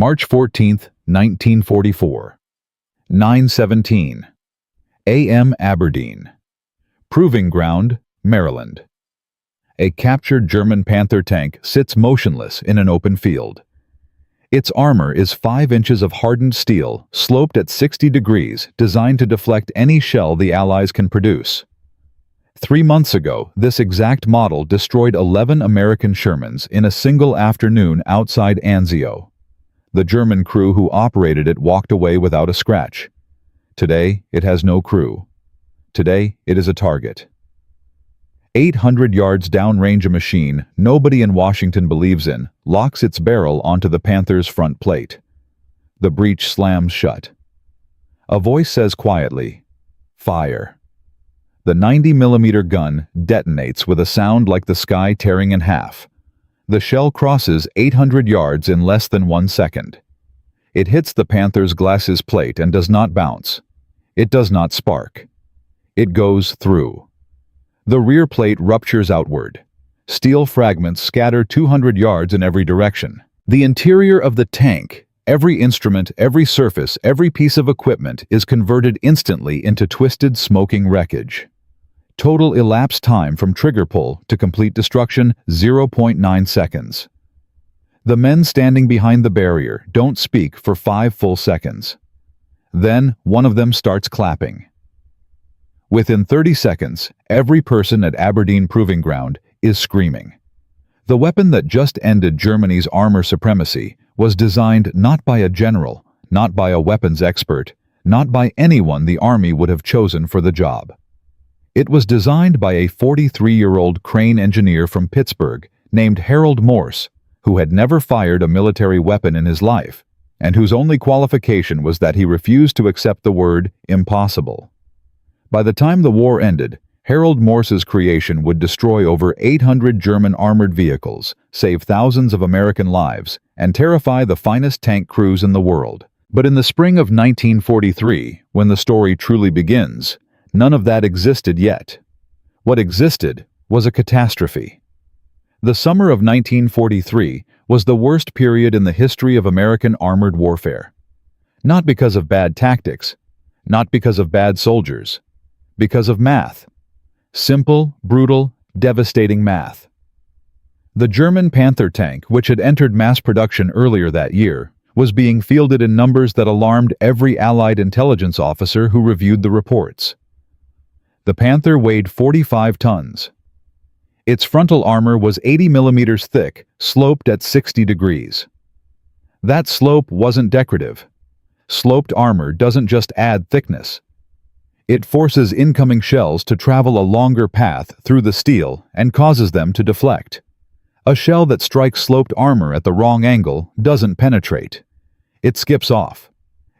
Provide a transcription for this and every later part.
March 14, 1944. 9:17 a.m. Aberdeen. Proving Ground, Maryland. A captured German Panther tank sits motionless in an open field. Its armor is 5 inches of hardened steel, sloped at 60 degrees, designed to deflect any shell the Allies can produce. 3 months ago, this exact model destroyed 11 American Shermans in a single afternoon outside Anzio. The German crew who operated it walked away without a scratch. Today, it has no crew. Today, it is a target. 800 yards downrange, a machine nobody in Washington believes in locks its barrel onto the Panther's front plate. The breech slams shut. A voice says quietly, "Fire." The 90mm gun detonates with a sound like the sky tearing in half. The shell crosses 800 yards in less than 1 second. It hits the Panther's glacis plate and does not bounce. It does not spark. It goes through. The rear plate ruptures outward. Steel fragments scatter 200 yards in every direction. The interior of the tank, every instrument, every surface, every piece of equipment is converted instantly into twisted, smoking wreckage. Total elapsed time from trigger pull to complete destruction, 0.9 seconds. The men standing behind the barrier don't speak for 5 full seconds. Then one of them starts clapping. Within 30 seconds, every person at Aberdeen Proving Ground is screaming. The weapon that just ended Germany's armor supremacy was designed not by a general, not by a weapons expert, not by anyone the Army would have chosen for the job. It was designed by a 43-year-old crane engineer from Pittsburgh named Harold Morse, who had never fired a military weapon in his life, and whose only qualification was that he refused to accept the word impossible. By the time the war ended, Harold Morse's creation would destroy over 800 German armored vehicles, save thousands of American lives, and terrify the finest tank crews in the world. But in the spring of 1943, when the story truly begins, none of that existed yet. What existed was a catastrophe. The summer of 1943 was the worst period in the history of American armored warfare. Not because of bad tactics, not because of bad soldiers, because of math. Simple, brutal, devastating math. The German Panther tank, which had entered mass production earlier that year, was being fielded in numbers that alarmed every Allied intelligence officer who reviewed the reports. The Panther weighed 45 tons. Its frontal armor was 80 millimeters thick, sloped at 60 degrees. That slope wasn't decorative. Sloped armor doesn't just add thickness. It forces incoming shells to travel a longer path through the steel and causes them to deflect. A shell that strikes sloped armor at the wrong angle doesn't penetrate. It skips off.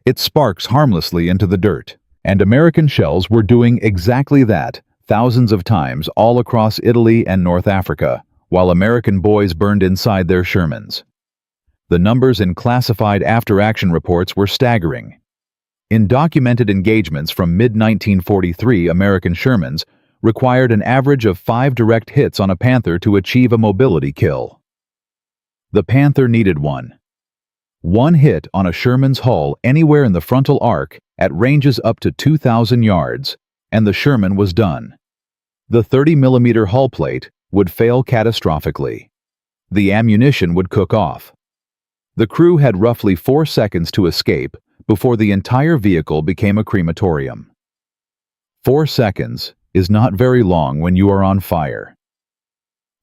It sparks harmlessly into the dirt. And American shells were doing exactly that thousands of times all across Italy and North Africa, while American boys burned inside their Shermans. The numbers in classified after-action reports were staggering. In documented engagements from mid-1943, American Shermans required an average of 5 direct hits on a Panther to achieve a mobility kill. The Panther needed one. One hit on a Sherman's hull anywhere in the frontal arc at ranges up to 2,000 yards, and the Sherman was done. The 30mm hull plate would fail catastrophically. The ammunition would cook off. The crew had roughly 4 seconds to escape before the entire vehicle became a crematorium. 4 seconds is not very long when you are on fire.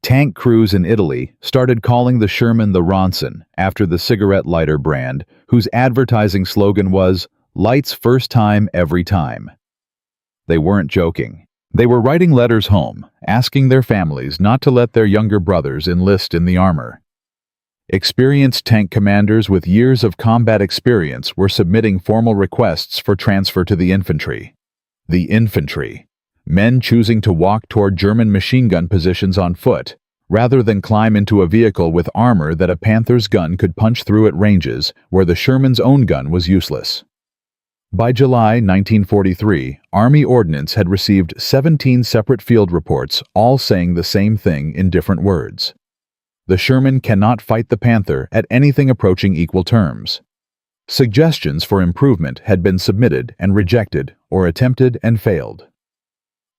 Tank crews in Italy started calling the Sherman the Ronson after the cigarette lighter brand, whose advertising slogan was, "Lights first time, every time." They weren't joking. They were writing letters home, asking their families not to let their younger brothers enlist in the armor. Experienced tank commanders with years of combat experience were submitting formal requests for transfer to the infantry. The infantry. Men choosing to walk toward German machine gun positions on foot, rather than climb into a vehicle with armor that a Panther's gun could punch through at ranges where the Sherman's own gun was useless. By July 1943, Army Ordnance had received 17 separate field reports, all saying the same thing in different words. The Sherman cannot fight the Panther at anything approaching equal terms. Suggestions for improvement had been submitted and rejected, or attempted and failed.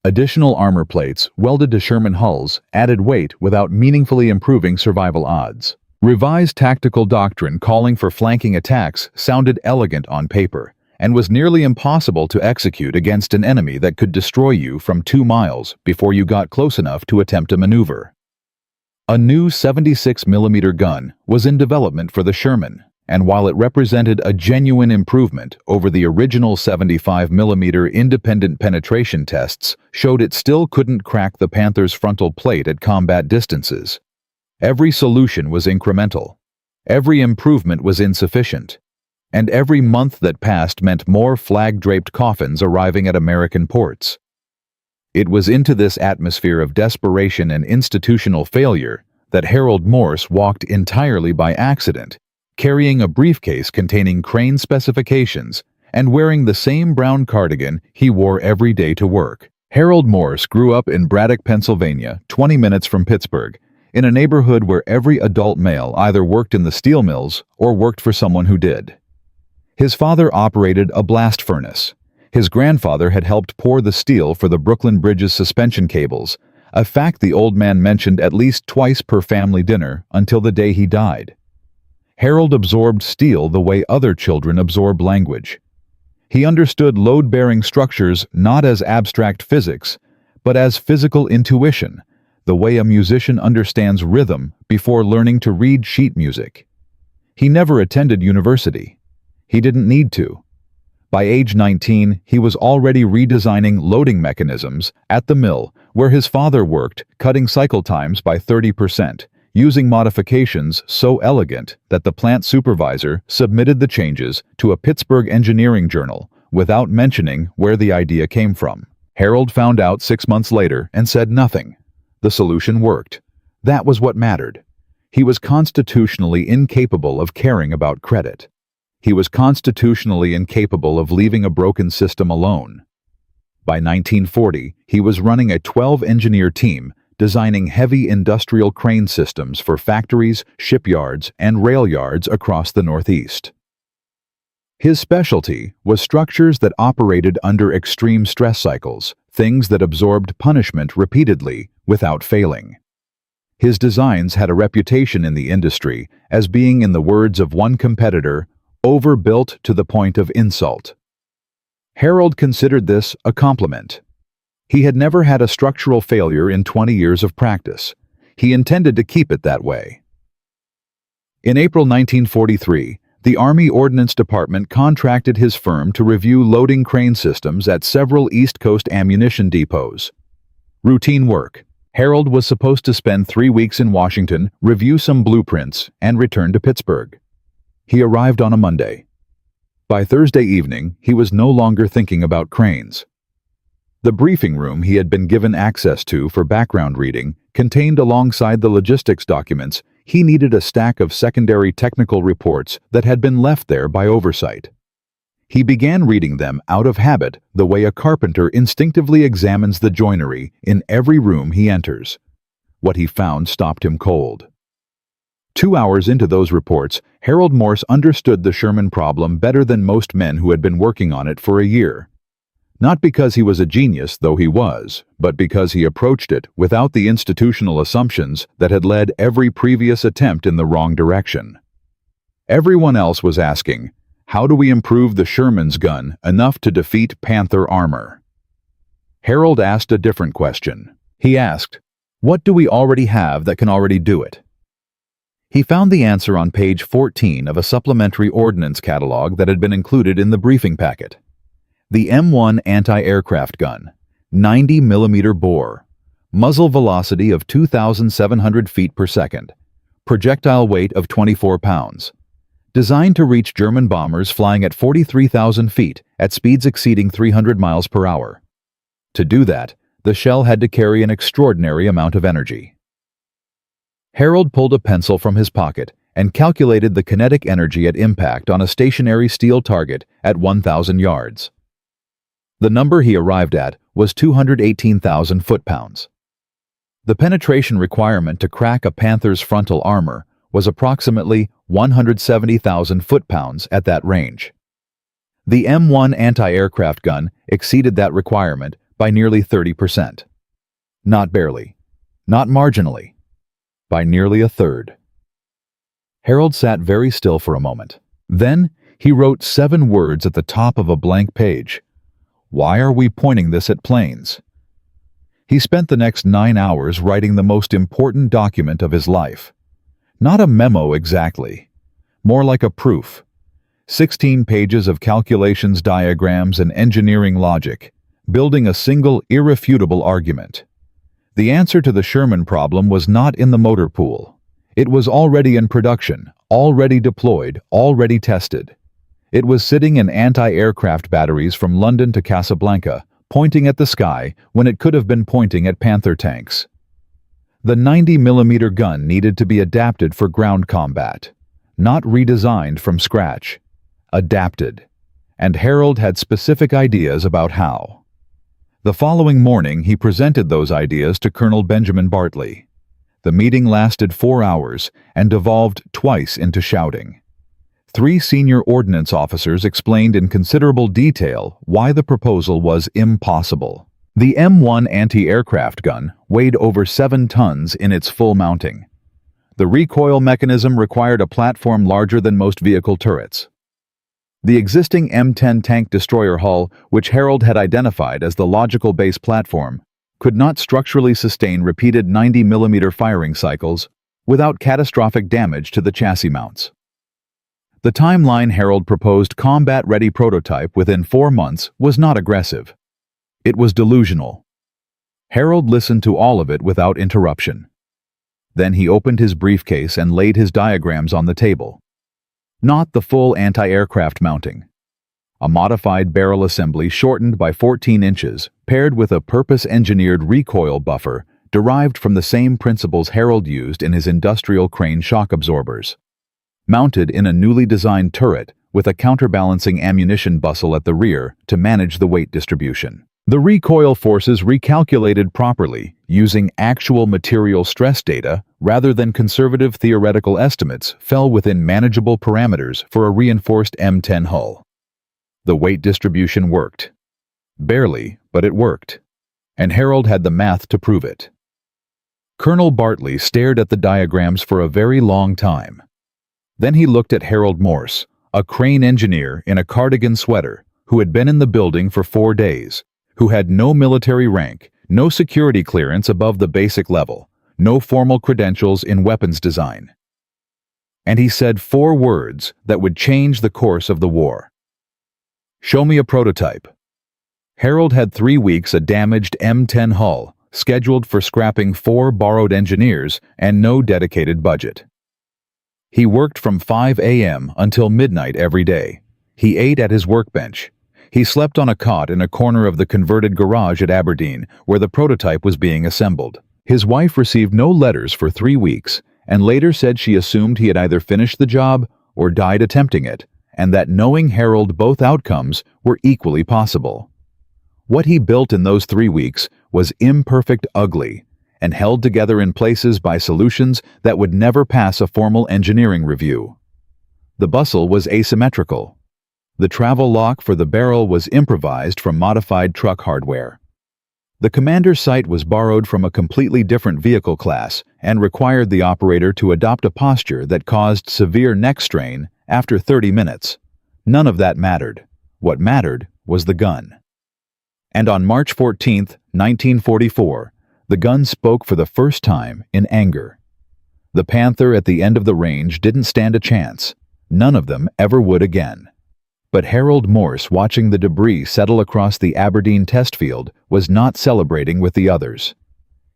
Additional armor plates welded to Sherman hulls added weight without meaningfully improving survival odds. Revised tactical doctrine calling for flanking attacks sounded elegant on paper and was nearly impossible to execute against an enemy that could destroy you from 2 miles before you got close enough to attempt a maneuver. A new 76mm gun was in development for the Sherman, and while it represented a genuine improvement over the original 75mm independent penetration tests showed it still couldn't crack the Panther's frontal plate at combat distances. Every solution was incremental. Every improvement was insufficient. And every month that passed meant more flag-draped coffins arriving at American ports. It was into this atmosphere of desperation and institutional failure that Harold Morse walked entirely by accident, carrying a briefcase containing crane specifications and wearing the same brown cardigan he wore every day to work. Harold Morse grew up in Braddock, Pennsylvania, 20 minutes from Pittsburgh, in a neighborhood where every adult male either worked in the steel mills or worked for someone who did. His father operated a blast furnace. His grandfather had helped pour the steel for the Brooklyn Bridge's suspension cables, a fact the old man mentioned at least twice per family dinner until the day he died. Harold absorbed steel the way other children absorb language. He understood load-bearing structures not as abstract physics, but as physical intuition, the way a musician understands rhythm before learning to read sheet music. He never attended university. He didn't need to. By age 19, he was already redesigning loading mechanisms at the mill where his father worked, cutting cycle times by 30%, using modifications so elegant that the plant supervisor submitted the changes to a Pittsburgh engineering journal without mentioning where the idea came from. Harold found out 6 months later and said nothing. The solution worked. That was what mattered. He was constitutionally incapable of caring about credit. He was constitutionally incapable of leaving a broken system alone. By 1940, he was running a 12-engineer team designing heavy industrial crane systems for factories, shipyards, and rail yards across the Northeast. His specialty was structures that operated under extreme stress cycles, things that absorbed punishment repeatedly without failing. His designs had a reputation in the industry as being, in the words of one competitor, overbuilt to the point of insult. Harold considered this a compliment. He had never had a structural failure in 20 years of practice. He intended to keep it that way. In April 1943, the Army Ordnance Department contracted his firm to review loading crane systems at several East Coast ammunition depots. Routine work. Harold was supposed to spend 3 weeks in Washington, review some blueprints, and return to Pittsburgh. He arrived on a Monday. By Thursday evening, he was no longer thinking about cranes. The briefing room he had been given access to for background reading contained, alongside the logistics documents, he needed a stack of secondary technical reports that had been left there by oversight. He began reading them out of habit, the way a carpenter instinctively examines the joinery in every room he enters. What he found stopped him cold. 2 hours into those reports, Harold Morse understood the Sherman problem better than most men who had been working on it for a year. Not because he was a genius, though he was, but because he approached it without the institutional assumptions that had led every previous attempt in the wrong direction. Everyone else was asking, how do we improve the Sherman's gun enough to defeat Panther armor? Harold asked a different question. He asked, what do we already have that can already do it? He found the answer on page 14 of a supplementary ordnance catalog that had been included in the briefing packet. The M1 anti-aircraft gun, 90mm bore, muzzle velocity of 2,700 feet per second, projectile weight of 24 pounds, designed to reach German bombers flying at 43,000 feet at speeds exceeding 300 miles per hour. To do that, the shell had to carry an extraordinary amount of energy. Harold pulled a pencil from his pocket and calculated the kinetic energy at impact on a stationary steel target at 1,000 yards. The number he arrived at was 218,000 foot-pounds. The penetration requirement to crack a Panther's frontal armor was approximately 170,000 foot-pounds at that range. The M1 anti-aircraft gun exceeded that requirement by nearly 30%. Not barely, not marginally, by nearly a third. Harold sat very still for a moment. Then he wrote 7 words at the top of a blank page. "Why are we pointing this at planes?" He spent the next 9 hours writing the most important document of his life. Not a memo exactly, more like a proof. 16 pages of calculations, diagrams, and engineering logic, building a single irrefutable argument. The answer to the Sherman problem was not in the motor pool. It was already in production, already deployed, already tested. It was sitting in anti-aircraft batteries from London to Casablanca, pointing at the sky when it could have been pointing at Panther tanks. The 90mm gun needed to be adapted for ground combat, not redesigned from scratch. Adapted. And Harold had specific ideas about how. The following morning, he presented those ideas to Colonel Benjamin Bartley. The meeting lasted 4 hours and devolved twice into shouting. 3 senior ordnance officers explained in considerable detail why the proposal was impossible. The M1 anti-aircraft gun weighed over 7 tons in its full mounting. The recoil mechanism required a platform larger than most vehicle turrets. The existing M10 tank destroyer hull, which Harold had identified as the logical base platform, could not structurally sustain repeated 90mm firing cycles without catastrophic damage to the chassis mounts. The timeline Harold proposed combat-ready prototype within 4 months was not aggressive. It was delusional. Harold listened to all of it without interruption. Then he opened his briefcase and laid his diagrams on the table. Not the full anti-aircraft mounting. A modified barrel assembly shortened by 14 inches, paired with a purpose-engineered recoil buffer derived from the same principles Harold used in his industrial crane shock absorbers. Mounted in a newly designed turret with a counterbalancing ammunition bustle at the rear to manage the weight distribution. The recoil forces recalculated properly using actual material stress data rather than conservative theoretical estimates fell within manageable parameters for a reinforced M10 hull. The weight distribution worked. Barely, but it worked. And Harold had the math to prove it. Colonel Bartley stared at the diagrams for a very long time. Then he looked at Harold Morse, a crane engineer in a cardigan sweater who had been in the building for 4 days, who had no military rank, no security clearance above the basic level, no formal credentials in weapons design. And he said 4 words that would change the course of the war. "Show me a prototype." Harold had 3 weeks a damaged M10 hull, scheduled for scrapping 4 borrowed engineers and no dedicated budget. He worked from 5 a.m. until midnight every day. He ate at his workbench. He slept on a cot in a corner of the converted garage at Aberdeen, where the prototype was being assembled. His wife received no letters for 3 weeks, and later said she assumed he had either finished the job or died attempting it, and that knowing Harold both outcomes were equally possible. What he built in those 3 weeks was imperfect ugly, and held together in places by solutions that would never pass a formal engineering review. The bustle was asymmetrical. The travel lock for the barrel was improvised from modified truck hardware. The commander's sight was borrowed from a completely different vehicle class and required the operator to adopt a posture that caused severe neck strain after 30 minutes. None of that mattered. What mattered was the gun. And on March 14, 1944, the gun spoke for the first time in anger. The Panther at the end of the range didn't stand a chance. None of them ever would again. But Harold Morse, watching the debris settle across the Aberdeen test field, was not celebrating with the others.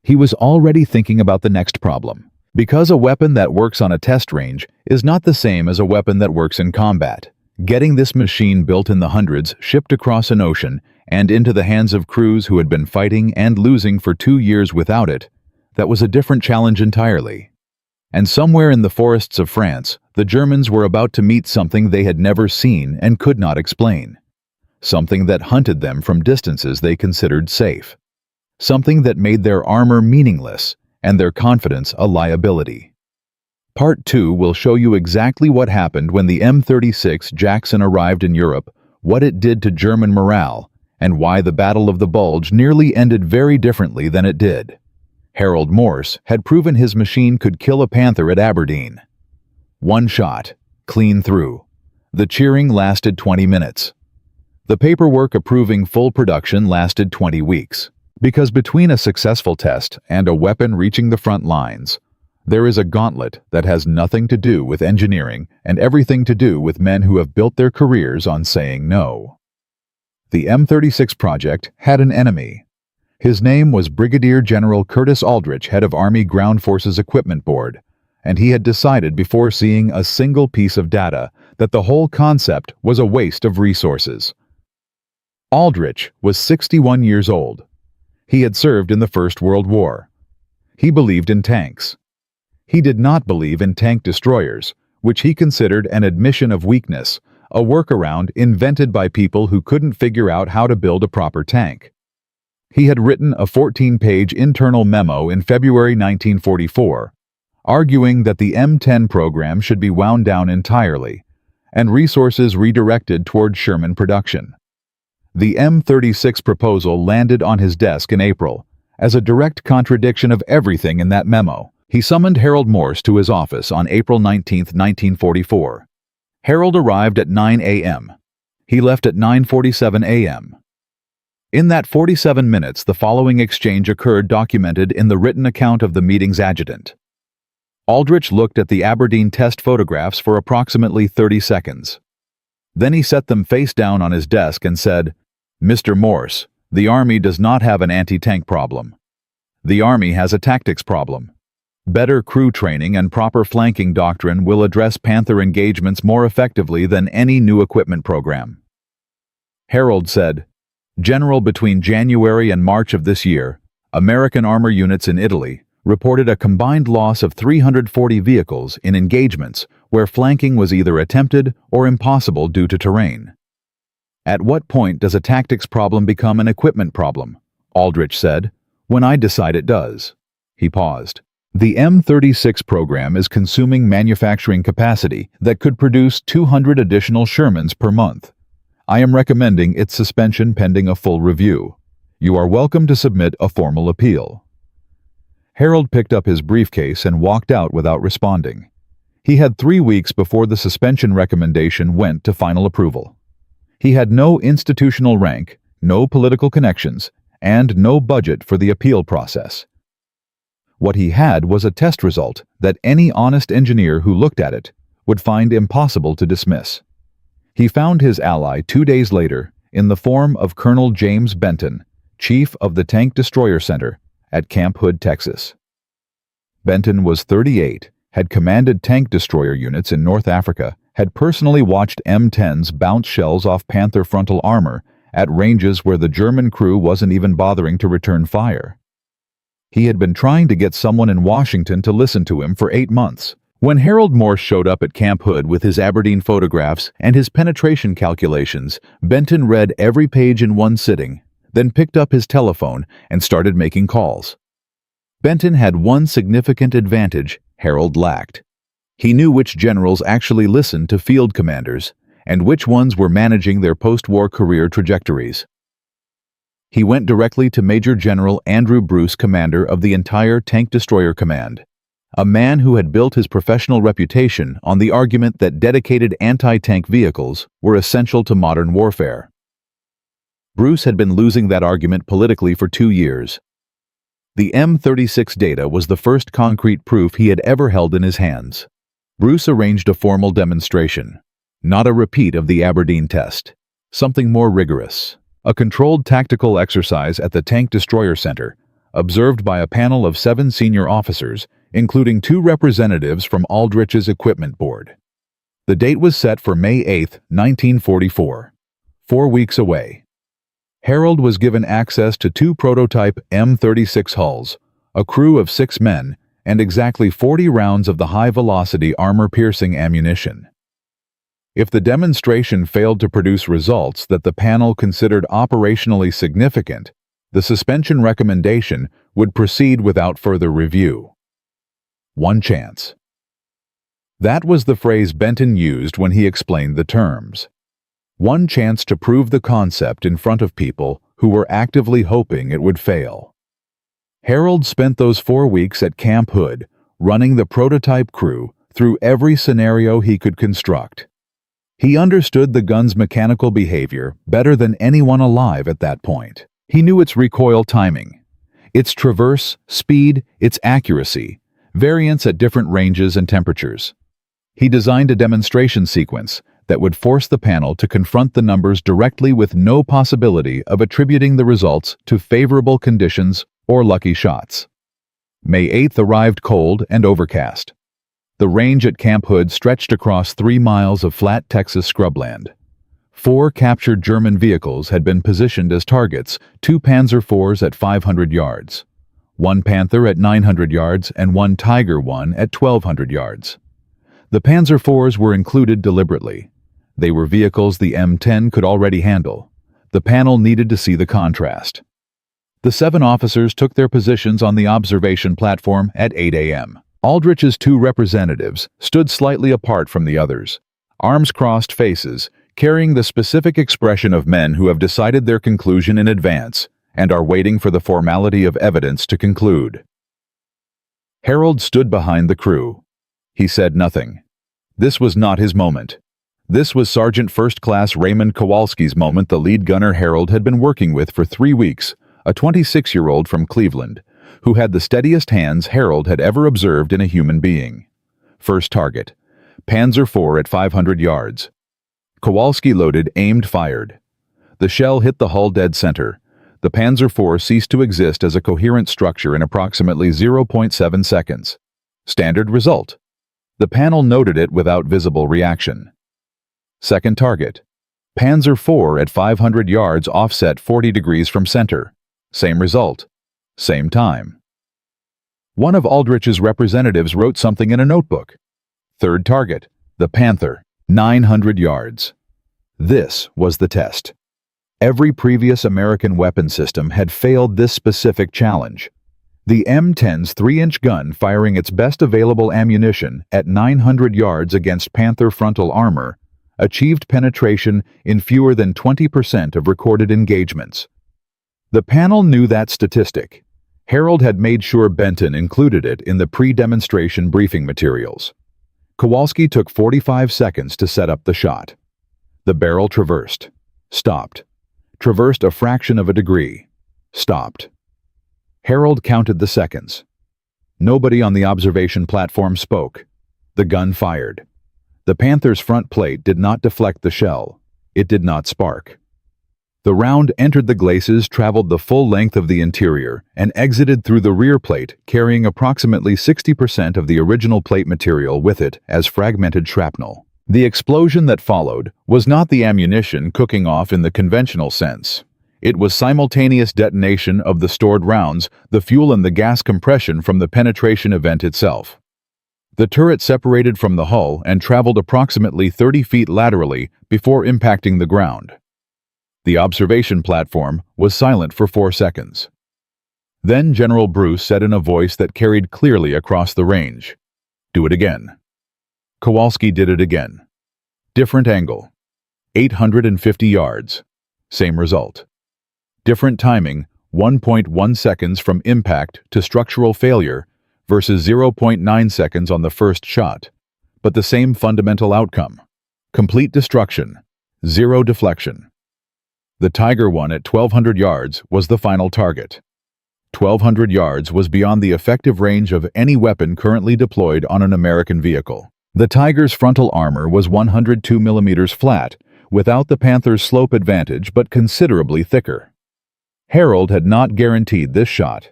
He was already thinking about the next problem. Because a weapon that works on a test range is not the same as a weapon that works in combat. Getting this machine built in the hundreds, shipped across an ocean, and into the hands of crews who had been fighting and losing for 2 years without it, that was a different challenge entirely. And somewhere in the forests of France, the Germans were about to meet something they had never seen and could not explain. Something that hunted them from distances they considered safe. something that made their armor meaningless and their confidence a liability. Part 2 will show you exactly what happened when the M36 Jackson arrived in Europe, what it did to German morale, and why the Battle of the Bulge nearly ended very differently than it did. Harold Morse had proven his machine could kill a Panther at Aberdeen. One shot, clean through. The cheering lasted 20 minutes. The paperwork approving full production lasted 20 weeks. Because between a successful test and a weapon reaching the front lines, there is a gauntlet that has nothing to do with engineering and everything to do with men who have built their careers on saying no. The M36 project had an enemy. His name was Brigadier General Curtis Aldrich, head of Army Ground Forces Equipment Board, and he had decided before seeing a single piece of data that the whole concept was a waste of resources. Aldrich was 61 years old. He had served in the First World War. He believed in tanks. He did not believe in tank destroyers, which he considered an admission of weakness, a workaround invented by people who couldn't figure out how to build a proper tank. He had written a 14-page internal memo in February 1944, arguing that the M10 program should be wound down entirely, and resources redirected toward Sherman production. The M36 proposal landed on his desk in April, as a direct contradiction of everything in that memo. He summoned Harold Morse to his office on April 19, 1944. Harold arrived at 9 a.m. He left at 9:47 a.m. In that 47 minutes, the following exchange occurred, documented in the written account of the meeting's adjutant. Aldrich looked at the Aberdeen test photographs for approximately 30 seconds. Then he set them face down on his desk and said, "Mr. Morse, the Army does not have an anti-tank problem. The Army has a tactics problem. Better crew training and proper flanking doctrine will address Panther engagements more effectively than any new equipment program." Harold said, "General, between January and March of this year, American armor units in Italy reported a combined loss of 340 vehicles in engagements where flanking was either attempted or impossible due to terrain. At what point does a tactics problem become an equipment problem?" Aldrich said. "When I decide it does." He paused. "The M36 program is consuming manufacturing capacity that could produce 200 additional Shermans per month. I am recommending its suspension pending a full review. You are welcome to submit a formal appeal." Harold picked up his briefcase and walked out without responding. He had 3 weeks before the suspension recommendation went to final approval. He had no institutional rank, no political connections, and no budget for the appeal process. What he had was a test result that any honest engineer who looked at it would find impossible to dismiss. He found his ally 2 days later in the form of Colonel James Benton, chief of the Tank Destroyer Center at Camp Hood, Texas. Benton was 38, had commanded tank destroyer units in North Africa, had personally watched M10s bounce shells off Panther frontal armor at ranges where the German crew wasn't even bothering to return fire. He had been trying to get someone in Washington to listen to him for 8 months. When Harold Morse showed up at Camp Hood with his Aberdeen photographs and his penetration calculations, Benton read every page in one sitting, then picked up his telephone and started making calls. Benton had one significant advantage Harold lacked. He knew which generals actually listened to field commanders and which ones were managing their post-war career trajectories. He went directly to Major General Andrew Bruce, commander of the entire Tank Destroyer Command, a man who had built his professional reputation on the argument that dedicated anti-tank vehicles were essential to modern warfare. Bruce had been losing that argument politically for 2 years. The M36 data was the first concrete proof he had ever held in his hands. Bruce arranged a formal demonstration, not a repeat of the Aberdeen test, something more rigorous. A controlled tactical exercise at the Tank Destroyer Center, observed by a panel of 7 senior officers, including 2 representatives from Aldrich's equipment board. The date was set for May 8, 1944, 4 weeks away. Harold was given access to 2 prototype M36 hulls, a crew of 6 men, and exactly 40 rounds of the high-velocity armor-piercing ammunition. If the demonstration failed to produce results that the panel considered operationally significant, the suspension recommendation would proceed without further review. One chance. That was the phrase Benton used when he explained the terms. One chance to prove the concept in front of people who were actively hoping it would fail. Harold spent those 4 weeks at Camp Hood, running the prototype crew through every scenario he could construct. He understood the gun's mechanical behavior better than anyone alive at that point. He knew its recoil timing, its traverse, speed, its accuracy, variance at different ranges and temperatures. He designed a demonstration sequence that would force the panel to confront the numbers directly with no possibility of attributing the results to favorable conditions or lucky shots. May 8th arrived cold and overcast. The range at Camp Hood stretched across 3 miles of flat Texas scrubland. 4 captured German vehicles had been positioned as targets, 2 Panzer IVs at 500 yards, 1 Panther at 900 yards, and 1 Tiger I at 1,200 yards. The Panzer IVs were included deliberately. They were vehicles the M10 could already handle. The panel needed to see the contrast. The 7 officers took their positions on the observation platform at 8 a.m. Aldrich's 2 representatives stood slightly apart from the others, arms crossed, faces, carrying the specific expression of men who have decided their conclusion in advance and are waiting for the formality of evidence to conclude. Harold stood behind the crew. He said nothing. This was not his moment. This was Sergeant First Class Raymond Kowalski's moment, the lead gunner Harold had been working with for 3 weeks, a 26-year-old from Cleveland, who had the steadiest hands Harold had ever observed in a human being. First target, Panzer IV at 500 yards. Kowalski loaded, aimed, fired. The shell hit the hull dead center. The Panzer IV ceased to exist as a coherent structure in approximately 0.7 seconds. Standard result. The panel noted it without visible reaction. Second target, Panzer IV at 500 yards offset 40 degrees from center. Same result. Same time. One of Aldrich's representatives wrote something in a notebook. Third target, the Panther, 900 yards. This was the test. Every previous American weapon system had failed this specific challenge. The M10's 3-inch gun firing its best available ammunition at 900 yards against Panther frontal armor achieved penetration in fewer than 20% of recorded engagements. The panel knew that statistic. Harold had made sure Benton included it in the pre-demonstration briefing materials. Kowalski took 45 seconds to set up the shot. The barrel traversed, stopped, traversed a fraction of a degree, stopped. Harold counted the seconds. Nobody on the observation platform spoke. The gun fired. The Panther's front plate did not deflect the shell. It did not spark. The round entered the glacis, traveled the full length of the interior, and exited through the rear plate, carrying approximately 60% of the original plate material with it as fragmented shrapnel. The explosion that followed was not the ammunition cooking off in the conventional sense. It was simultaneous detonation of the stored rounds, the fuel and the gas compression from the penetration event itself. The turret separated from the hull and traveled approximately 30 feet laterally before impacting the ground. The observation platform was silent for 4 seconds. Then General Bruce said in a voice that carried clearly across the range, "Do it again." Kowalski did it again. Different angle. 850 yards. Same result. Different timing, 1.1 seconds from impact to structural failure versus 0.9 seconds on the first shot, but the same fundamental outcome. Complete destruction. Zero deflection. The Tiger I at 1,200 yards was the final target. 1,200 yards was beyond the effective range of any weapon currently deployed on an American vehicle. The Tiger's frontal armor was 102 millimeters flat, without the Panther's slope advantage but considerably thicker. Harold had not guaranteed this shot.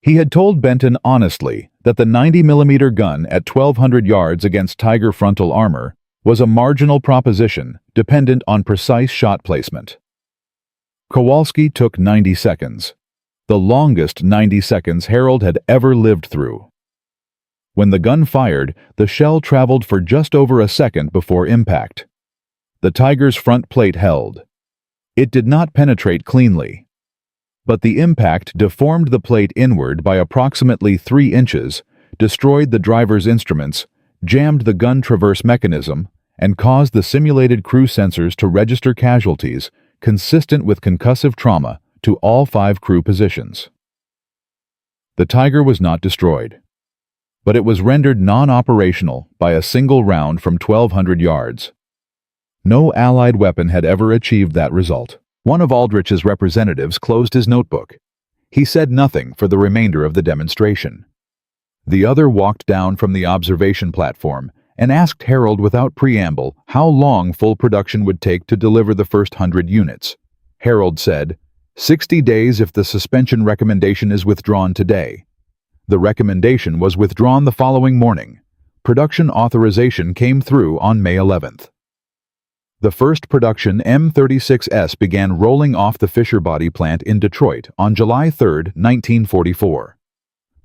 He had told Benton honestly that the 90mm gun at 1,200 yards against Tiger frontal armor was a marginal proposition dependent on precise shot placement. Kowalski took 90 seconds, the longest 90 seconds Harold had ever lived through. When the gun fired, the shell traveled for just over a second before impact. The Tiger's front plate held. It did not penetrate cleanly. But the impact deformed the plate inward by approximately 3 inches, destroyed the driver's instruments, jammed the gun traverse mechanism, and caused the simulated crew sensors to register casualties consistent with concussive trauma to all 5 crew positions. The Tiger was not destroyed, but it was rendered non-operational by a single round from 1,200 yards. No Allied weapon had ever achieved that result. One of Aldrich's representatives closed his notebook. He said nothing for the remainder of the demonstration. The other walked down from the observation platform and asked Harold without preamble how long full production would take to deliver the first 100 units. Harold said, 60 days if the suspension recommendation is withdrawn today. The recommendation was withdrawn the following morning. Production authorization came through on May 11th. The first production M36S began rolling off the Fisher Body plant in Detroit on July 3, 1944.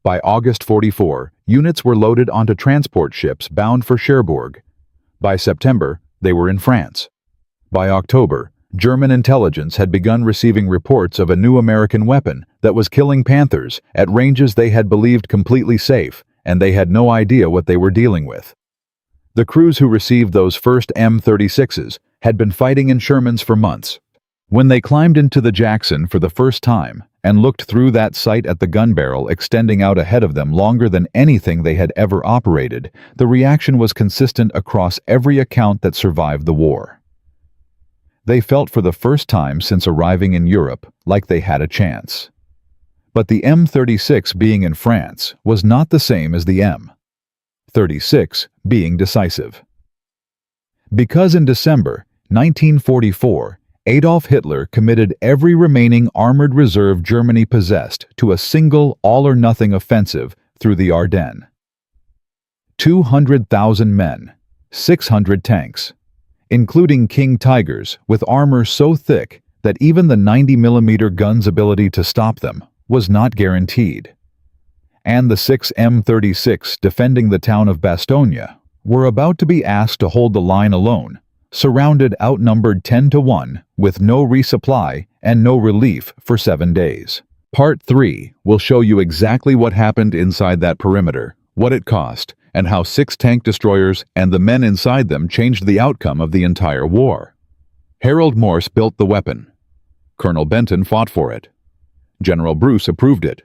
By August 44, units were loaded onto transport ships bound for Cherbourg. By September, they were in France. By October, German intelligence had begun receiving reports of a new American weapon that was killing Panthers at ranges they had believed completely safe, and they had no idea what they were dealing with. The crews who received those first M36s had been fighting in Shermans for months. When they climbed into the Jackson for the first time and looked through that sight at the gun barrel extending out ahead of them longer than anything they had ever operated, the reaction was consistent across every account that survived the war. They felt for the first time since arriving in Europe like they had a chance. But the M36 being in France was not the same as the M36 being decisive. Because in December 1944, Adolf Hitler committed every remaining armored reserve Germany possessed to a single all-or-nothing offensive through the Ardennes. 200,000 men, 600 tanks, including King Tigers with armor so thick that even the 90mm gun's ability to stop them was not guaranteed. And the 6 M36 defending the town of Bastogne were about to be asked to hold the line alone, surrounded outnumbered 10-1 with no resupply and no relief for 7 days. Part 3 will show you exactly what happened inside that perimeter, what it cost, and how 6 tank destroyers and the men inside them changed the outcome of the entire war. Harold Morse built the weapon. Colonel Benton fought for it. General Bruce approved it.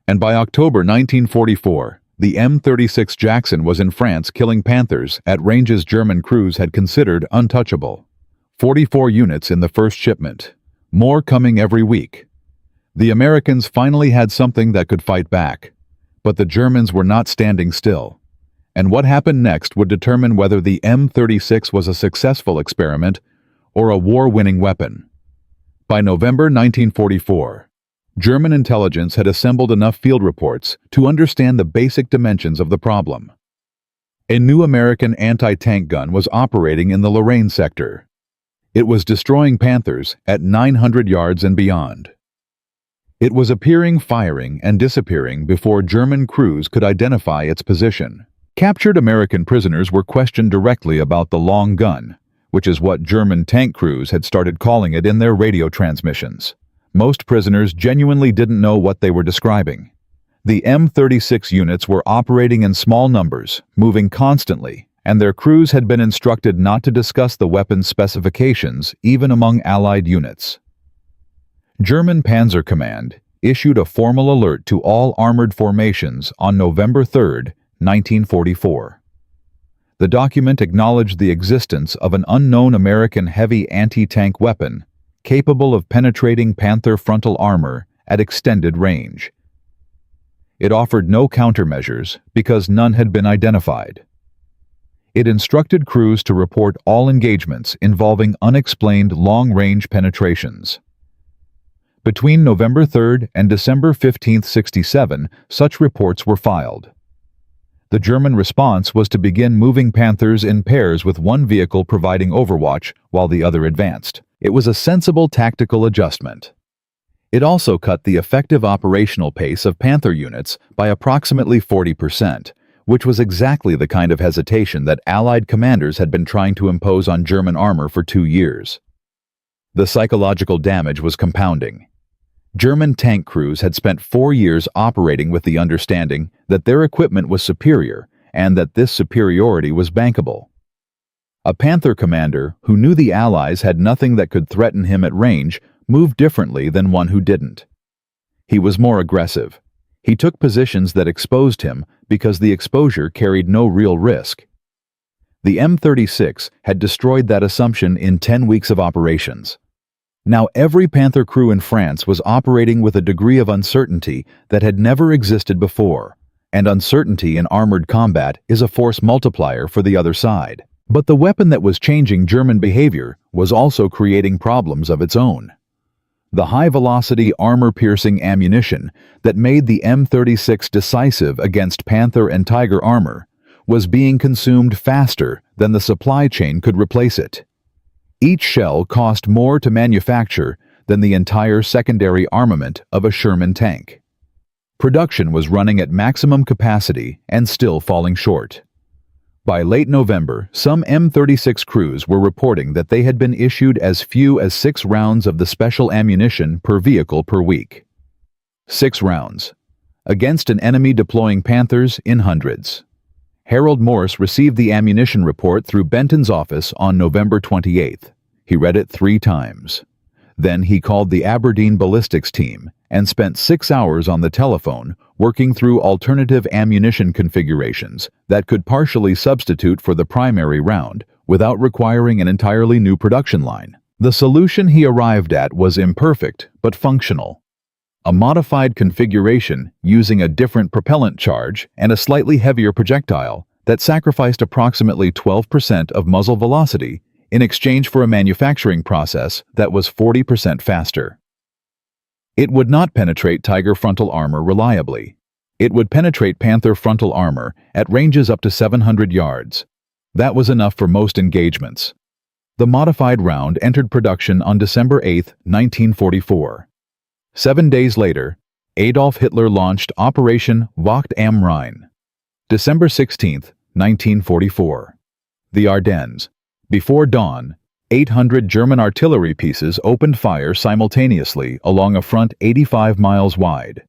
And by October 1944, the M36 Jackson was in France killing Panthers at ranges German crews had considered untouchable. 44 units in the first shipment, more coming every week. The Americans finally had something that could fight back, but the Germans were not standing still. And what happened next would determine whether the M36 was a successful experiment or a war-winning weapon. By November 1944, German intelligence had assembled enough field reports to understand the basic dimensions of the problem. A new American anti-tank gun was operating in the Lorraine sector. It was destroying Panthers at 900 yards and beyond. It was appearing, firing, and disappearing before German crews could identify its position. Captured American prisoners were questioned directly about the long gun, which is what German tank crews had started calling it in their radio transmissions. Most prisoners genuinely didn't know what they were describing. The M36 units were operating in small numbers, moving constantly, and their crews had been instructed not to discuss the weapon's specifications even among Allied units. German Panzer Command issued a formal alert to all armored formations on November 3, 1944. The document acknowledged the existence of an unknown American heavy anti-tank weapon capable of penetrating Panther frontal armor at extended range. It offered no countermeasures because none had been identified. It instructed crews to report all engagements involving unexplained long-range penetrations. Between November 3 and December 15, 1967, such reports were filed. The German response was to begin moving Panthers in pairs with one vehicle providing overwatch while the other advanced. It was a sensible tactical adjustment. It also cut the effective operational pace of Panther units by approximately 40%, which was exactly the kind of hesitation that Allied commanders had been trying to impose on German armor for 2 years. The psychological damage was compounding. German tank crews had spent 4 years operating with the understanding that their equipment was superior and that this superiority was bankable. A Panther commander who knew the Allies had nothing that could threaten him at range moved differently than one who didn't. He was more aggressive. He took positions that exposed him because the exposure carried no real risk. The M36 had destroyed that assumption in 10 weeks of operations. Now every Panther crew in France was operating with a degree of uncertainty that had never existed before, and uncertainty in armored combat is a force multiplier for the other side. But the weapon that was changing German behavior was also creating problems of its own. The high-velocity, armor-piercing ammunition that made the M36 decisive against Panther and Tiger armor was being consumed faster than the supply chain could replace it. Each shell cost more to manufacture than the entire secondary armament of a Sherman tank. Production was running at maximum capacity and still falling short. By late November, some M36 crews were reporting that they had been issued as few as 6 rounds of the special ammunition per vehicle per week. 6 rounds, against an enemy deploying Panthers in hundreds. Harold Morse received the ammunition report through Benton's office on November 28th. He read it 3 times. Then he called the Aberdeen ballistics team and spent 6 hours on the telephone working through alternative ammunition configurations that could partially substitute for the primary round without requiring an entirely new production line. The solution he arrived at was imperfect but functional. A modified configuration using a different propellant charge and a slightly heavier projectile that sacrificed approximately 12% of muzzle velocity in exchange for a manufacturing process that was 40% faster. It would not penetrate Tiger frontal armor reliably. It would penetrate Panther frontal armor at ranges up to 700 yards. That was enough for most engagements. The modified round entered production on December 8, 1944. 7 days later, Adolf Hitler launched Operation Wacht am Rhein. December 16, 1944. The Ardennes. Before dawn, 800 German artillery pieces opened fire simultaneously along a front 85 miles wide.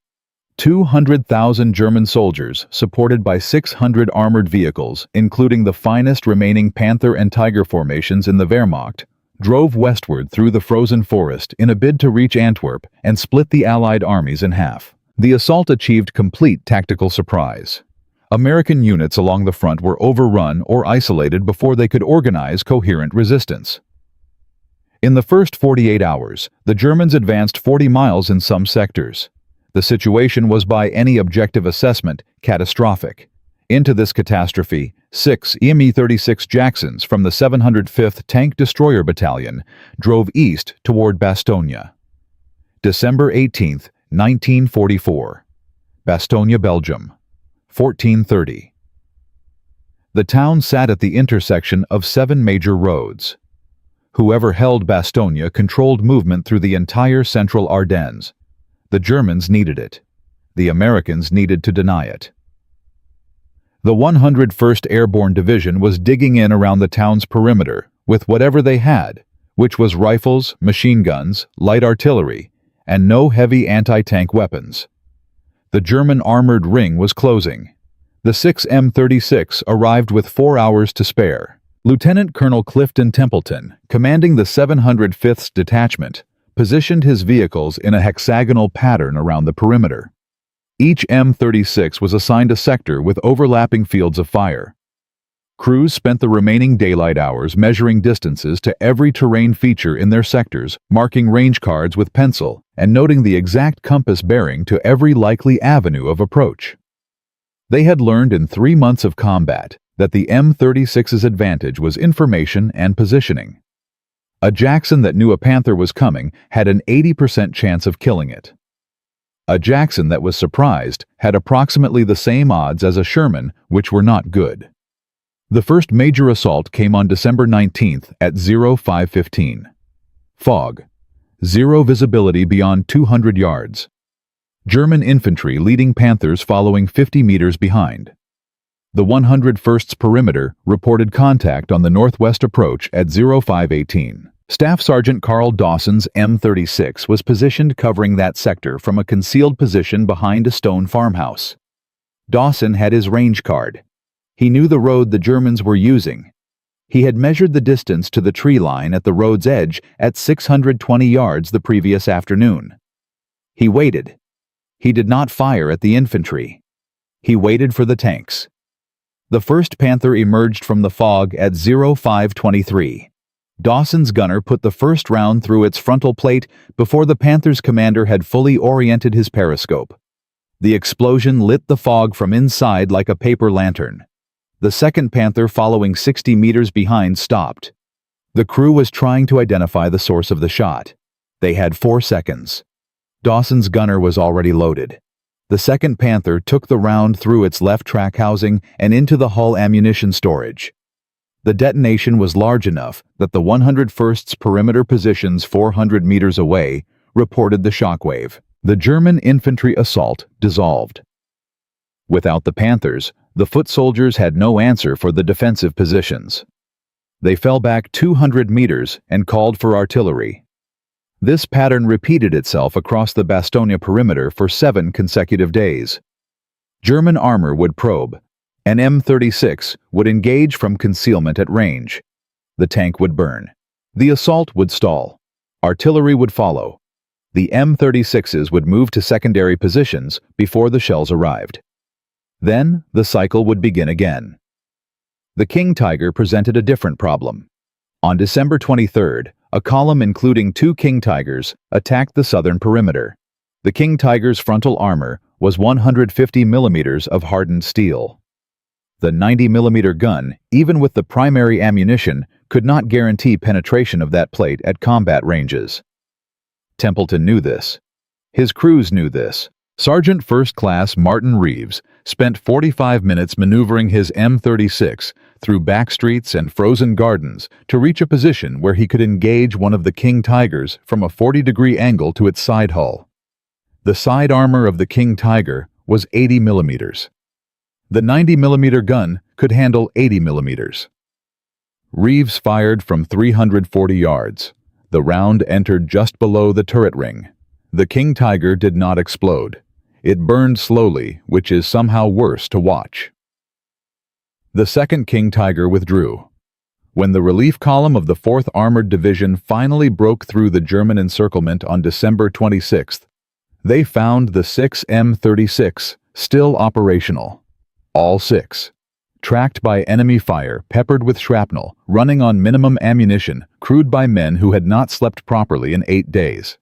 200,000 German soldiers, supported by 600 armored vehicles, including the finest remaining Panther and Tiger formations in the Wehrmacht, drove westward through the frozen forest in a bid to reach Antwerp and split the Allied armies in half. The assault achieved complete tactical surprise. American units along the front were overrun or isolated before they could organize coherent resistance. In the first 48 hours, the Germans advanced 40 miles in some sectors. The situation was by any objective assessment catastrophic. Into this catastrophe, 6 Me-36 Jacksons from the 705th Tank Destroyer Battalion drove east toward Bastogne. December 18, 1944. Bastogne, Belgium. 1430. The town sat at the intersection of 7 major roads. Whoever held Bastogne controlled movement through the entire central Ardennes. The Germans needed it. The Americans needed to deny it. The 101st Airborne Division was digging in around the town's perimeter with whatever they had, which was rifles, machine guns, light artillery, and no heavy anti-tank weapons. The German armored ring was closing. The 6 M36 arrived with 4 hours to spare. Lieutenant Colonel Clifton Templeton, commanding the 705th Detachment, positioned his vehicles in a hexagonal pattern around the perimeter. Each M36 was assigned a sector with overlapping fields of fire. Crews spent the remaining daylight hours measuring distances to every terrain feature in their sectors, marking range cards with pencil, and noting the exact compass bearing to every likely avenue of approach. They had learned in 3 months of combat that the M36's advantage was information and positioning. A Jackson that knew a Panther was coming had an 80% chance of killing it. A Jackson that was surprised had approximately the same odds as a Sherman, which were not good. The first major assault came on December 19th at 05:15. Fog. 0 visibility beyond 200 yards. German infantry leading Panthers following 50 meters behind. The 101st's perimeter reported contact on the northwest approach at 05:18. Staff Sergeant Carl Dawson's M36 was positioned covering that sector from a concealed position behind a stone farmhouse. Dawson had his range card. He knew the road the Germans were using. He had measured the distance to the tree line at the road's edge at 620 yards the previous afternoon. He waited. He did not fire at the infantry. He waited for the tanks. The first Panther emerged from the fog at 0523. Dawson's gunner put the first round through its frontal plate before the Panther's commander had fully oriented his periscope. The explosion lit the fog from inside like a paper lantern. The second Panther, following 60 meters behind, stopped. The crew was trying to identify the source of the shot. They had 4 seconds. Dawson's gunner was already loaded. The second Panther took the round through its left track housing and into the hull ammunition storage. The detonation was large enough that the 101st's perimeter positions 400 meters away reported the shockwave. The German infantry assault dissolved. Without the Panthers, the foot soldiers had no answer for the defensive positions. They fell back 200 meters and called for artillery. This pattern repeated itself across the Bastogne perimeter for 7 consecutive days. German armor would probe. An M36 would engage from concealment at range. The tank would burn. The assault would stall. Artillery would follow. The M36s would move to secondary positions before the shells arrived. Then the cycle would begin again. The King Tiger presented a different problem. On December 23rd, a column including 2 King Tigers attacked the southern perimeter. The King Tiger's frontal armor was 150 millimeters of hardened steel. The 90mm gun, even with the primary ammunition, could not guarantee penetration of that plate at combat ranges. Templeton knew this. His crews knew this. Sergeant First Class Martin Reeves spent 45 minutes maneuvering his M36 through back streets and frozen gardens to reach a position where he could engage one of the King Tigers from a 40-degree angle to its side hull. The side armor of the King Tiger was 80 millimeters. The 90mm gun could handle 80 millimeters. Reeves fired from 340 yards. The round entered just below the turret ring. The King Tiger did not explode. It burned slowly, which is somehow worse to watch. The second King Tiger withdrew. When the relief column of the 4th Armored Division finally broke through the German encirclement on December 26th, they found the 6 M36 still operational. All 6. Tracked by enemy fire, peppered with shrapnel, running on minimum ammunition, crewed by men who had not slept properly in 8 days.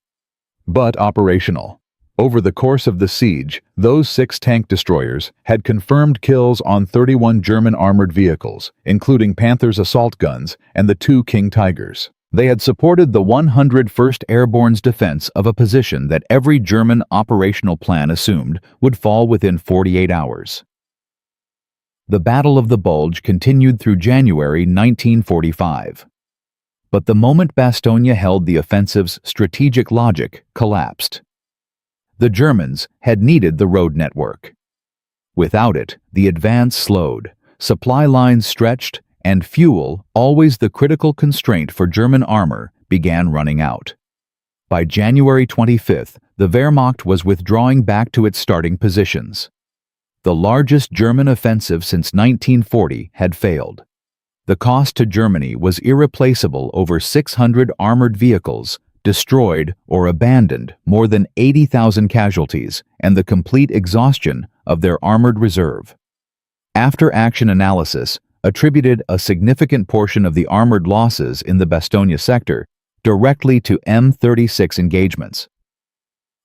But operational. Over the course of the siege, those 6 tank destroyers had confirmed kills on 31 German armored vehicles, including Panther's assault guns and the 2 King Tigers. They had supported the 101st Airborne's defense of a position that every German operational plan assumed would fall within 48 hours. The Battle of the Bulge continued through January 1945. But the moment Bastogne held the offensive's strategic logic collapsed. The Germans had needed the road network. Without it, the advance slowed, supply lines stretched, and fuel, always the critical constraint for German armor, began running out. By January 25th, the Wehrmacht was withdrawing back to its starting positions. The largest German offensive since 1940 had failed. The cost to Germany was irreplaceable: over 600 armored vehicles, destroyed or abandoned, more than 80,000 casualties, and the complete exhaustion of their armored reserve. After-action analysis attributed a significant portion of the armored losses in the Bastogne sector directly to M36 engagements.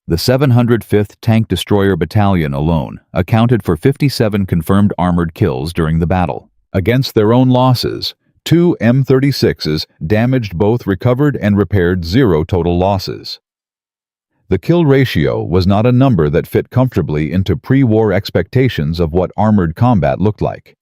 The 705th Tank Destroyer Battalion alone accounted for 57 confirmed armored kills during the battle. Against their own losses, 2 M36s damaged both recovered and repaired 0 total losses. The kill ratio was not a number that fit comfortably into pre-war expectations of what armored combat looked like.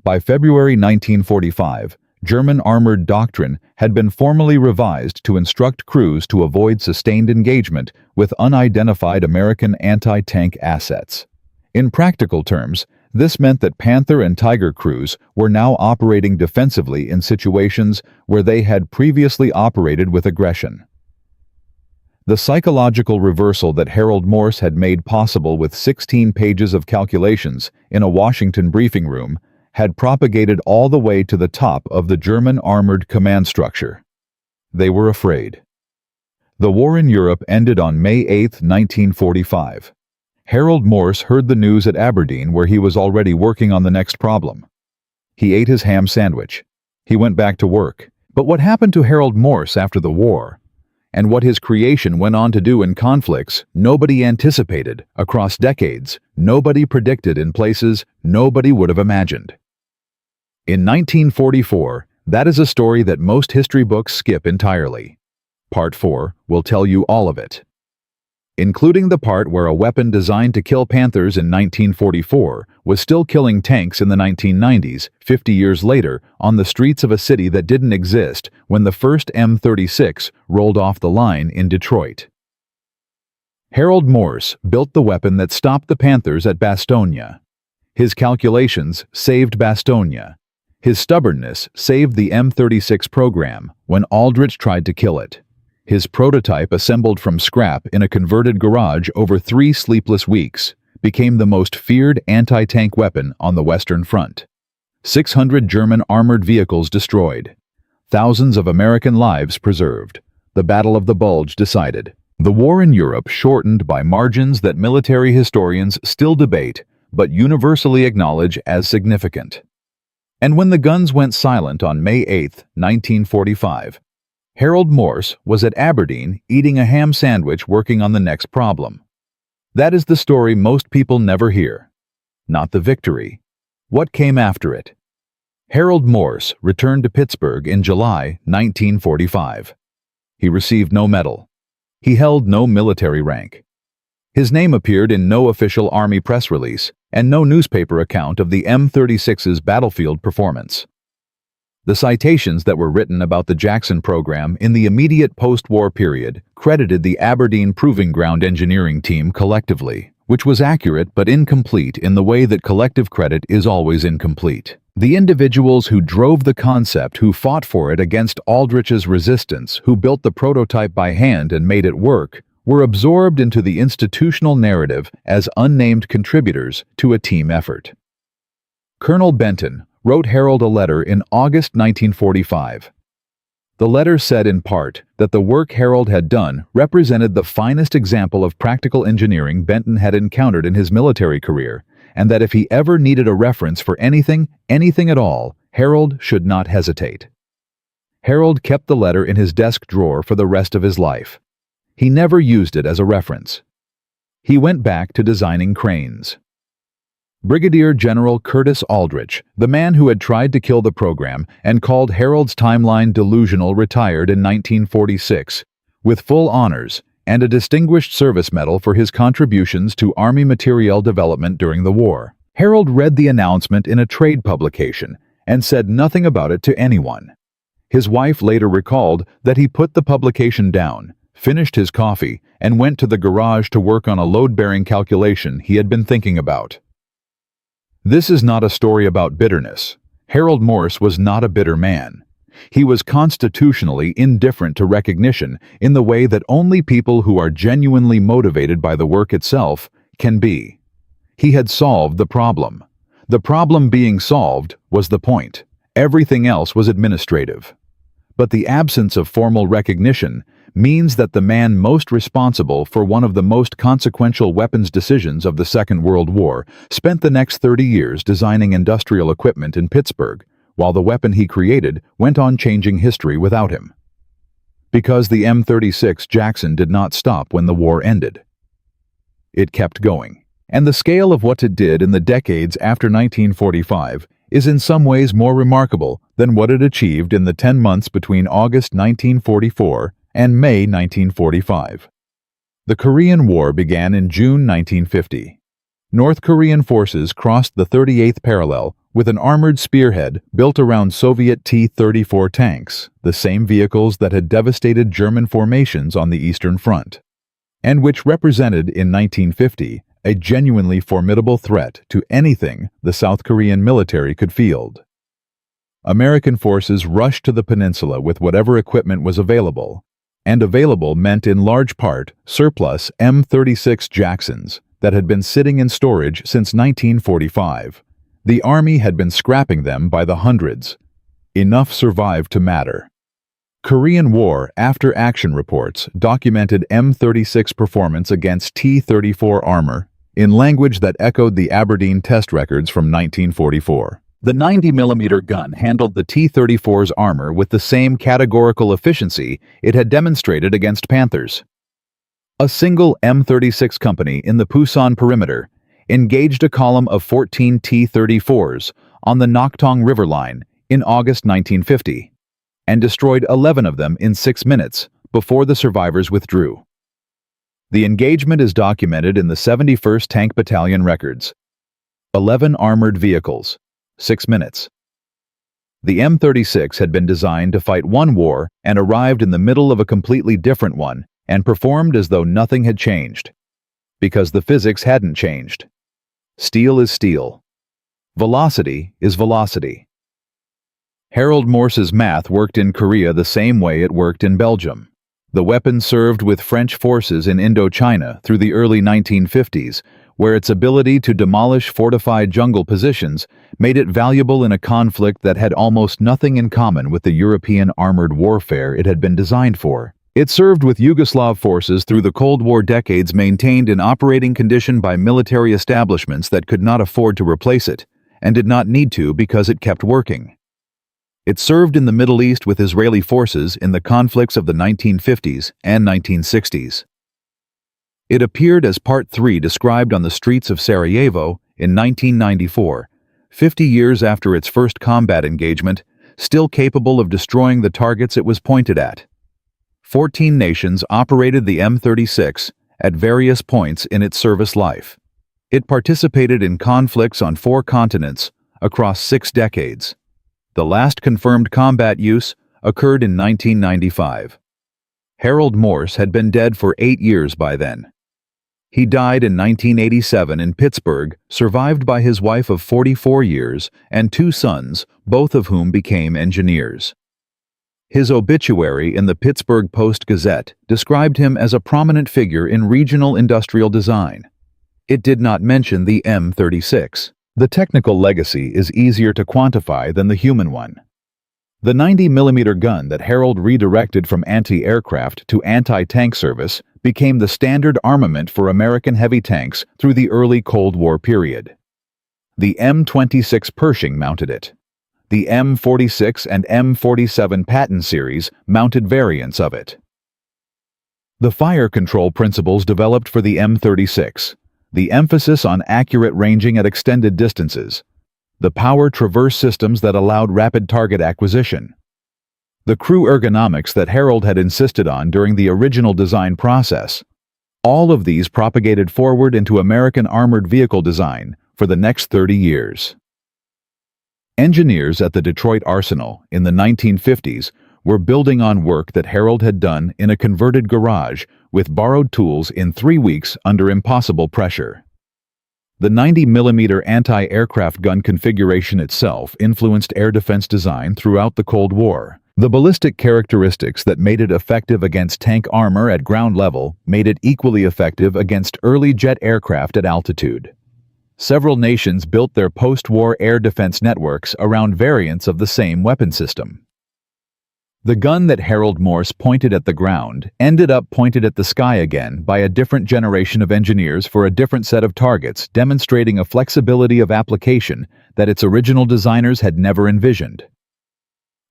By February 1945, German armored doctrine had been formally revised to instruct crews to avoid sustained engagement with unidentified American anti-tank assets. In practical terms, This meant that Panther and Tiger crews were now operating defensively in situations where they had previously operated with aggression. The psychological reversal that Harold Morse had made possible with 16 pages of calculations in a Washington briefing room had propagated all the way to the top of the German armored command structure. They were afraid. The war in Europe ended on May 8, 1945. Harold Morse heard the news at Aberdeen, where he was already working on the next problem. He ate his ham sandwich. He went back to work. But what happened to Harold Morse after the war, and what his creation went on to do in conflicts nobody anticipated across decades, nobody predicted in places nobody would have imagined? In 1944, that is a story that most history books skip entirely. Part 4 will tell you all of it, including the part where a weapon designed to kill Panthers in 1944 was still killing tanks in the 1990s, 50 years later, on the streets of a city that didn't exist when the first M36 rolled off the line in Detroit. Harold Morse built the weapon that stopped the Panthers at Bastogne. His calculations saved Bastogne. His stubbornness saved the M36 program when Aldrich tried to kill it. His prototype, assembled from scrap in a converted garage over 3 sleepless weeks, became the most feared anti-tank weapon on the Western Front. 600 German armored vehicles destroyed. Thousands of American lives preserved. The Battle of the Bulge decided. The war in Europe shortened by margins that military historians still debate, but universally acknowledge as significant. And when the guns went silent on May 8, 1945, Harold Morse was at Aberdeen eating a ham sandwich working on the next problem. That is the story most people never hear. Not the victory. What came after it? Harold Morse returned to Pittsburgh in July 1945. He received no medal. He held no military rank. His name appeared in no official Army press release and no newspaper account of the M36's battlefield performance. The citations that were written about the Jackson program in the immediate post-war period credited the Aberdeen Proving Ground engineering team collectively, which was accurate but incomplete in the way that collective credit is always incomplete. The individuals who drove the concept, who fought for it against Aldrich's resistance, who built the prototype by hand and made it work, were absorbed into the institutional narrative as unnamed contributors to a team effort. Colonel Benton wrote Harold a letter in August 1945. The letter said in part that the work Harold had done represented the finest example of practical engineering Benton had encountered in his military career, and that if he ever needed a reference for anything at all, Harold should not hesitate. Harold kept the letter in his desk drawer for the rest of his life. He never used it as a reference. He went back to designing cranes. Brigadier General Curtis Aldrich, the man who had tried to kill the program and called Harold's timeline delusional, retired in 1946 with full honors and a Distinguished Service Medal for his contributions to Army materiel development during the war. Harold read the announcement in a trade publication and said nothing about it to anyone. His wife later recalled that he put the publication down, finished his coffee, and went to the garage to work on a load-bearing calculation he had been thinking about. This is not a story about bitterness. Harold Morse was not a bitter man. He was constitutionally indifferent to recognition in the way that only people who are genuinely motivated by the work itself can be. He had solved the problem. The problem being solved was the point. Everything else was administrative. But the absence of formal recognition means that the man most responsible for one of the most consequential weapons decisions of the Second World War spent the next 30 years designing industrial equipment in Pittsburgh, while the weapon he created went on changing history without him. Because the M36 Jackson did not stop when the war ended. It kept going. And the scale of what it did in the decades after 1945 is in some ways more remarkable than what it achieved in the 10 months between August 1944 and May 1945. The Korean War began in June 1950. North Korean forces crossed the 38th parallel with an armored spearhead built around Soviet T-34 tanks, the same vehicles that had devastated German formations on the Eastern Front, and which represented in 1950 a genuinely formidable threat to anything the South Korean military could field. American forces rushed to the peninsula with whatever equipment was available, and available meant in large part surplus M36 Jacksons that had been sitting in storage since 1945. The Army had been scrapping them by the hundreds. Enough survived to matter. Korean War after-action reports documented M36 performance against T-34 armor in language that echoed the Aberdeen test records from 1944. The 90mm gun handled the T-34's armor with the same categorical efficiency it had demonstrated against Panthers. A single M36 company in the Pusan perimeter engaged a column of 14 T-34s on the Noktong River line in August 1950 and destroyed 11 of them in 6 minutes before the survivors withdrew. The engagement is documented in the 71st Tank Battalion records. 11 armored vehicles. 6 minutes. The M36 had been designed to fight one war and arrived in the middle of a completely different one and performed as though nothing had changed. Because the physics hadn't changed. Steel is steel. Velocity is velocity. Harold Morse's math worked in Korea the same way it worked in Belgium. The weapon served with French forces in Indochina through the early 1950s, where its ability to demolish fortified jungle positions made it valuable in a conflict that had almost nothing in common with the European armored warfare it had been designed for. It served with Yugoslav forces through the Cold War decades, maintained in operating condition by military establishments that could not afford to replace it, and did not need to because it kept working. It served in the Middle East with Israeli forces in the conflicts of the 1950s and 1960s. It appeared as Part 3 described on the streets of Sarajevo in 1994, 50 years after its first combat engagement, still capable of destroying the targets it was pointed at. 14 nations operated the M36 at various points in its service life. It participated in conflicts on 4 continents across 6 decades. The last confirmed combat use occurred in 1995. Harold Morse had been dead for 8 years by then. He died in 1987 in Pittsburgh, survived by his wife of 44 years and 2 sons, both of whom became engineers. His obituary in the Pittsburgh Post-Gazette described him as a prominent figure in regional industrial design. It did not mention the M36. The technical legacy is easier to quantify than the human one. The 90mm gun that Harold redirected from anti-aircraft to anti-tank service became the standard armament for American heavy tanks through the early Cold War period. The M26 Pershing mounted it. The M46 and M47 Patton series mounted variants of it. The fire control principles developed for the M36, the emphasis on accurate ranging at extended distances, the power traverse systems that allowed rapid target acquisition, the crew ergonomics that Harold had insisted on during the original design process. All of these propagated forward into American armored vehicle design for the next 30 years. Engineers at the Detroit Arsenal in the 1950s were building on work that Harold had done in a converted garage with borrowed tools in 3 weeks under impossible pressure. The 90mm anti-aircraft gun configuration itself influenced air defense design throughout the Cold War. The ballistic characteristics that made it effective against tank armor at ground level made it equally effective against early jet aircraft at altitude. Several nations built their post-war air defense networks around variants of the same weapon system. The gun that Harold Morse pointed at the ground ended up pointed at the sky again by a different generation of engineers for a different set of targets, demonstrating a flexibility of application that its original designers had never envisioned.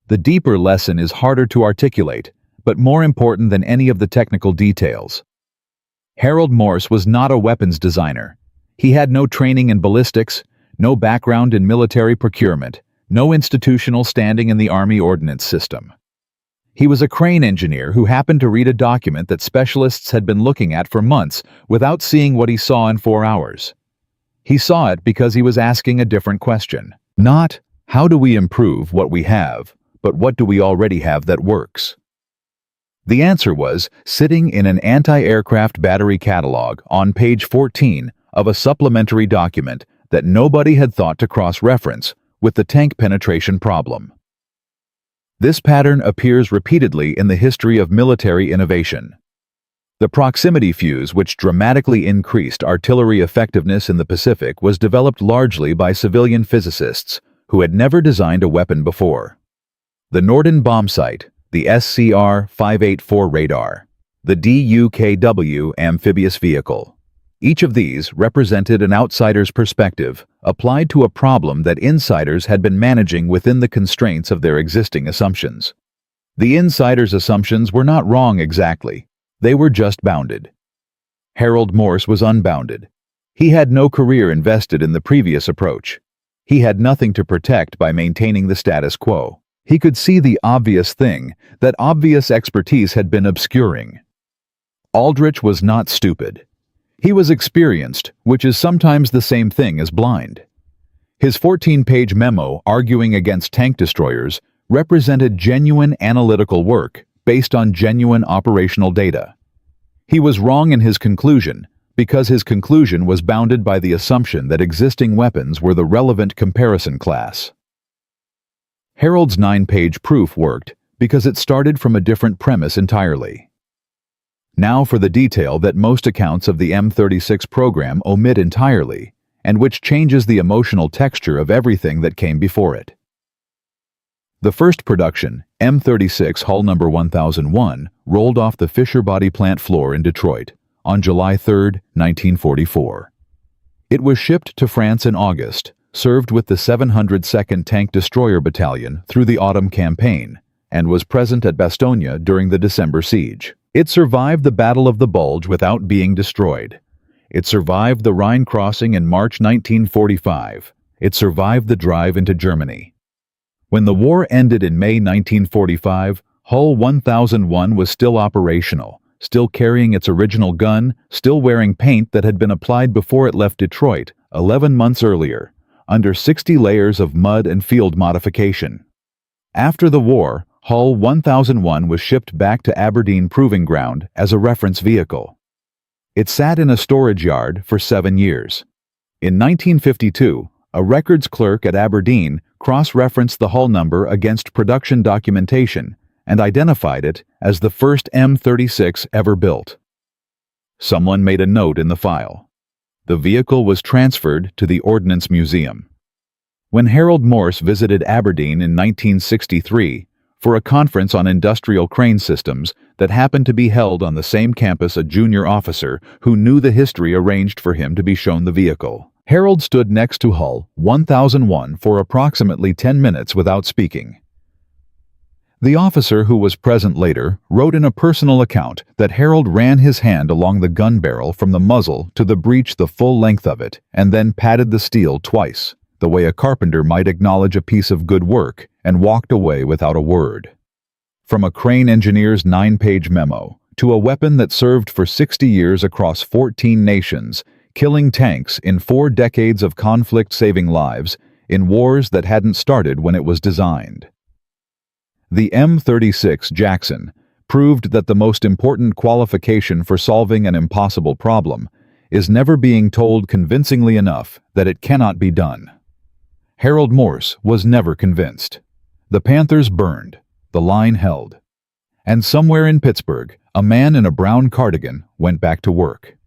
The deeper lesson is harder to articulate, but more important than any of the technical details. Harold Morse was not a weapons designer. He had no training in ballistics, no background in military procurement, no institutional standing in the Army Ordnance System. He was a crane engineer who happened to read a document that specialists had been looking at for months without seeing what he saw in 4 hours. He saw it because he was asking a different question. Not, how do we improve what we have, but what do we already have that works? The answer was sitting in an anti-aircraft battery catalog on page 14 of a supplementary document that nobody had thought to cross-reference with the tank penetration problem. This pattern appears repeatedly in the history of military innovation. The proximity fuse, which dramatically increased artillery effectiveness in the Pacific, was developed largely by civilian physicists who had never designed a weapon before. The Norden bomb sight, the SCR-584 radar, the DUKW amphibious vehicle. Each of these represented an outsider's perspective applied to a problem that insiders had been managing within the constraints of their existing assumptions. The insiders' assumptions were not wrong exactly. They were just bounded. Harold Morse was unbounded. He had no career invested in the previous approach. He had nothing to protect by maintaining the status quo. He could see the obvious thing that obvious expertise had been obscuring. Aldrich was not stupid. He was experienced, which is sometimes the same thing as blind. His 14-page memo arguing against tank destroyers represented genuine analytical work based on genuine operational data. He was wrong in his conclusion because his conclusion was bounded by the assumption that existing weapons were the relevant comparison class. Harold's 9-page proof worked because it started from a different premise entirely. Now for the detail that most accounts of the M36 program omit entirely, and which changes the emotional texture of everything that came before it. The first production, M36 hull number 1001, rolled off the Fisher Body plant floor in Detroit on July 3, 1944. It was shipped to France in August, served with the 702nd Tank Destroyer Battalion through the autumn campaign, and was present at Bastogne during the December siege. It survived the Battle of the Bulge without being destroyed. It survived the Rhine crossing in March 1945. It survived the drive into Germany. When the war ended in May 1945, Hull 1001 was still operational, still carrying its original gun, still wearing paint that had been applied before it left Detroit 11 months earlier, under 60 layers of mud and field modification. After the war, Hull 1001 was shipped back to Aberdeen Proving Ground as a reference vehicle. It sat in a storage yard for 7 years. In 1952, a records clerk at Aberdeen cross-referenced the hull number against production documentation and identified it as the first M36 ever built. Someone made a note in the file. The vehicle was transferred to the Ordnance Museum. When Harold Morse visited Aberdeen in 1963 for a conference on industrial crane systems that happened to be held on the same campus, a junior officer who knew the history arranged for him to be shown the vehicle. Harold stood next to Hull 1001 for approximately 10 minutes without speaking. The officer, who was present later, wrote in a personal account that Harold ran his hand along the gun barrel from the muzzle to the breech the full length of it, and then patted the steel twice, the way a carpenter might acknowledge a piece of good work, and walked away without a word. From a crane engineer's 9-page memo to a weapon that served for 60 years across 14 nations, killing tanks in 4 decades of conflict, saving lives in wars that hadn't started when it was designed. The M36 Jackson proved that the most important qualification for solving an impossible problem is never being told convincingly enough that it cannot be done. Harold Morse was never convinced. The Panthers burned, the line held, and somewhere in Pittsburgh, a man in a brown cardigan went back to work.